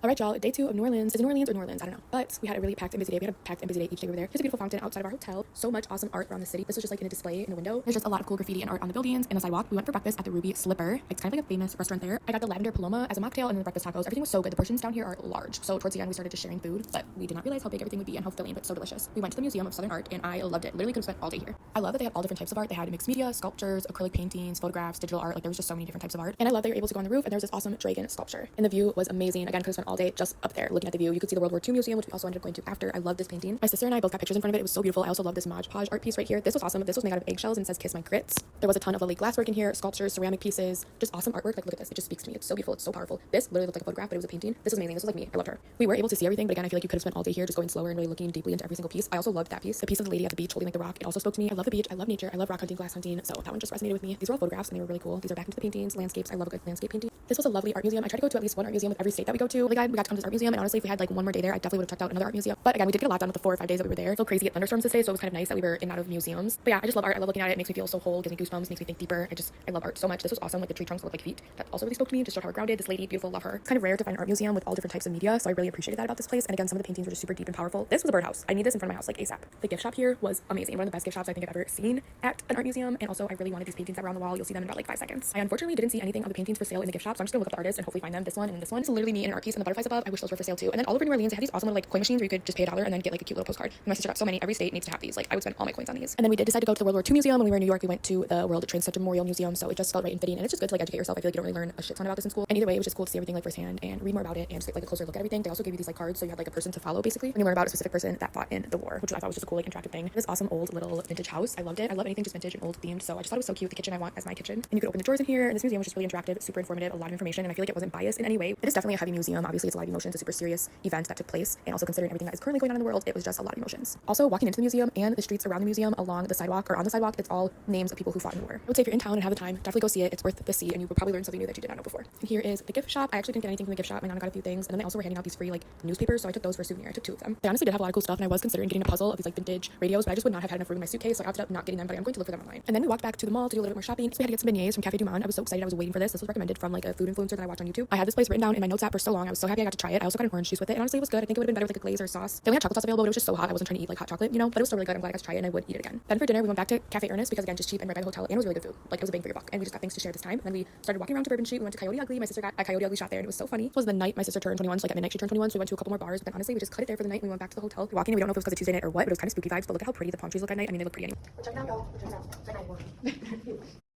All right, y'all, day 2 of New Orleans. Is it New Orleans or New Orleans? I don't know. But we had a really packed and busy day. We had a packed and busy day each day over there. Here's a beautiful fountain outside of our hotel. So much awesome art around the city. This was just like in a display in a window. There's just a lot of cool graffiti and art on the buildings and the sidewalk. We went for breakfast at the Ruby Slipper. It's kind of like a famous restaurant there. I got the Lavender Paloma as a mocktail and then the breakfast tacos. Everything was so good. The portions down here are large. So towards the end, we started just sharing food, but we did not realize how big everything would be and how filling, but so delicious. We went to the Museum of Southern Art and I loved it. Literally could have spent all day here. I love that they have all different types of art. They had mixed media, sculptures, acrylic paintings, photographs, digital art. Like there was just so many different types of art. And I love that you're able to go on the roof and there was this awesome dragon sculpture. And the view was amazing. Again, could have spent all day just up there looking at the view. You could see the World War II museum, which we also ended up going to after. I love this painting. My sister and I both got pictures in front of it. It was so beautiful. I also love this Mod Podge art piece right here. This was awesome. This was made out of eggshells and says "Kiss My Grits." There was a ton of lovely glasswork in here, sculptures, ceramic pieces, just awesome artwork. Like look at this. It just speaks to me. It's so beautiful. It's so powerful. This literally looked like a photograph, but it was a painting. This was amazing. This was like me. I loved her. We were able to see everything, but again, I feel like you could have spent all day here just going slower and really looking deeply into every single piece. I also loved that piece. The piece of the lady at the beach holding like the rock. It also spoke to me. I love the beach. I love nature. I love rock hunting, glass hunting. So that one just resonated with me. These were all photographs and they were really cool. These are back into the paintings, landscapes. I love a good landscape painting. This was a lovely art museum. I try to go to at least one art museum with every state that we go to. We got to come to this art museum, and honestly, if we had like one more day there, I definitely would have checked out another art museum. But again, we did get a lot done with the 4 or 5 days that we were there. So crazy thunderstorms this day, so it was kind of nice that we were in and out of museums. But yeah, I just love art. I love looking at it. It makes me feel so whole, gives me goosebumps, makes me think deeper. I love art so much. This was awesome. Like the tree trunks look like feet. That also really spoke to me. Just showed how we're grounded. This lady, beautiful, love her. It's kind of rare to find an art museum with all different types of media, so I really appreciated that about this place. And again, some of the paintings were just super deep and powerful. This was a birdhouse. I need this in front of my house like ASAP. The gift shop here was amazing. One of the best gift shops I think I've ever seen at an art museum. And also, I really wanted these paintings that were on the wall. You'll see them in about like 5 seconds. I unfortunately didn't see anything of the paintings for sale in the gift shop, so I'm just gonna look up the artist and hopefully find them. This one and this one. It's literally me in an art piece and the butterflies above. I wish those were for sale too. And then all over New Orleans, they had these awesome little like coin machines where you could just pay $1 and then get like a cute little postcard. And my sister got so many. Every state needs to have these. Like I would spend all my coins on these. And then we did decide to go to the World War II Museum. When we were in New York, we went to the World Trade Center Memorial Museum, so it just felt right and fitting. And it's just good to like educate yourself. I feel like you don't really learn a shit ton about this in school. And either way, it was just cool to see everything like firsthand and read more about it and just get like a closer look at everything. They also gave you these like cards, so you had like a person to follow basically when you learn about a specific person that fought in the war, which I thought was just a cool like interactive thing. This awesome old little vintage house. I loved it. I love anything just vintage and old themed, so I just thought it was so cute. The kitchen I want as my kitchen. And you could open the drawers in here. And this museum was just really interactive, super informative, a lot of information, and I feel like it wasn't biased in any way. It is definitely a heavy museum. Obviously, it's a lot of emotions, a super serious event that took place, and also considering everything that is currently going on in the world, it was just a lot of emotions. Also, walking into the museum and the streets around the museum, along the sidewalk or on the sidewalk, it's all names of people who fought in the war. I would say if you're in town and have the time, definitely go see it. It's worth the see, and you will probably learn something new that you did not know before. And here is the gift shop. I actually didn't get anything from the gift shop. My nana got a few things, and then they also were handing out these free like newspapers, so I took those for a souvenir. I took 2 of them. They honestly did have a lot of cool stuff, and I was considering getting a puzzle of these like vintage radios, but I just would not have had enough room in my suitcase, so I opted out not getting them. But I'm going to look for them online. And then we walked back to the mall to do a little bit more shopping. So we had to get some beignets from Cafe Du Monde. I was so excited. I was waiting for this. This was recommended from like a food influencer that I watch on YouTube. I had this place written down in my notes app for so long. I was so happy I got to try it. I also got an orange juice with it, and honestly, it was good. I think it would have been better with like a glaze or sauce. They only had chocolate sauce available, but it was just so hot. I wasn't trying to eat like hot chocolate, you know. But it was still really good. I'm glad I got to try it, and I would eat it again. Then for dinner, we went back to Cafe Ernest because again, just cheap and right by the hotel, and it was really good food. Like it was a bang for your buck, and we just got things to share this time. And then we started walking around to Bourbon Street. We went to Coyote Ugly. My sister got a Coyote Ugly shot there, and it was so funny. It was the night my sister turned 21, so like at midnight she turned 21, so we went to a couple more bars. But then honestly, we just cut it there for the night. We went back to the hotel. We're walking, and we don't know if it was because of Tuesday night or what, but it was kind of spooky vibes. But look at how pretty the palm trees look at night. I mean, they look pretty anyway. Check it out, y'all. Check it out.